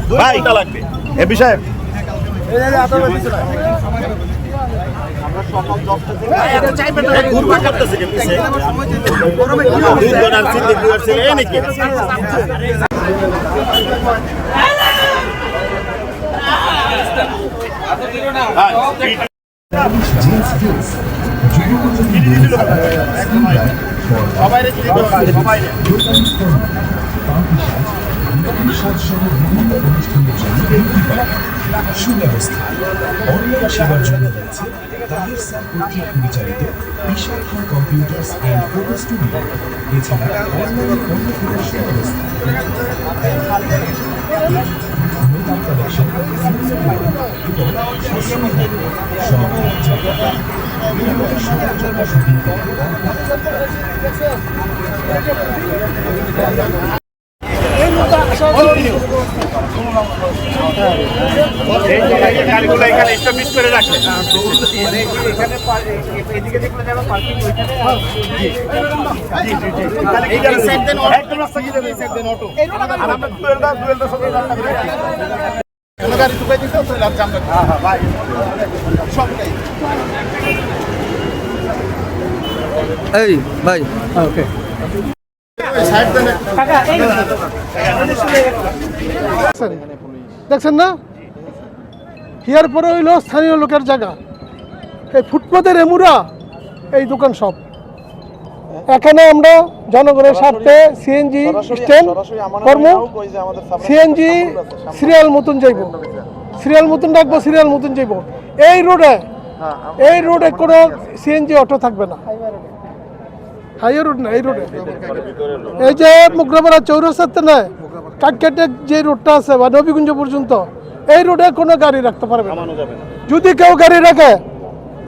2 ঘন্টা লাগবে এ বিষয়ে সুব্যবস্থা অনলাইন সেবার জন্য রয়েছে তাহির স্যার কর্তৃক পরিচালিত বিশাল কম্পিউটার্স এন্ড ফটো স্টুডিও। এছাড়া অনলাইনে অন্য কোনো সুব্যবস্থা নতুন কালেকশন এবং সাশ্রয়ী সব শুটিং গাড়িগুলো এখানে স্টপেজ করে রাখে এই ভাই ওকে দেখছেন না হিয়ার পরে হইল স্থানীয় লোকের জায়গা এই ফুটপাতের এমুরা এই দোকান সব এখানে আমরা জনগণের স্বার্থে সিএনজি স্ট্যান্ড কর্ম সিএনজি সিরিয়াল মতন যাইব সিরিয়াল মতন রাখবো সিরিয়াল মতন যাইব এই রোডে কোনো সিএনজি অটো থাকবে না হাইওয়ে রোড না এই রোডে এই যে মুগরাপাড়া চৌরাস্তাতে নয় কাটকাটে যে রোডটা আছে বা নবীগঞ্জ পর্যন্ত এই রোডে কোনো গাড়ি রাখতে পারবে না যদি কেউ গাড়ি রাখে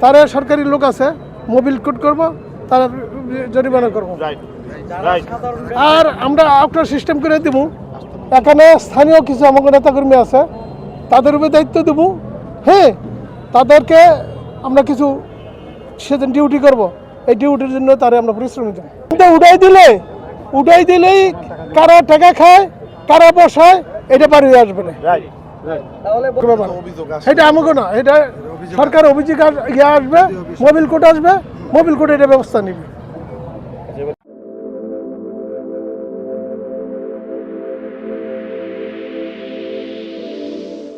তারা সরকারি লোক আছে মোবিল কোড করবো তারা জরিমানা করবো আর আমরা আপনার সিস্টেম করে দিব এখানে স্থানীয় কিছু আমাদের নেতাকর্মী আছে তাদের উপরে দায়িত্ব দেবো হ্যাঁ তাদেরকে আমরা কিছু সেদিন ডিউটি করব এই ডিউটির জন্য তারা আমরা পরিশ্রম দেব কিন্তু উঠাই দিলেই কারা টাকা খায় কারা বসায় এটা পার হয়ে আসবে না সেটা আমাকে না এটা সরকার অভিযোগ আসবে মোবিল কোড আসবে মোবিল কোড এটা ব্যবস্থা নিবে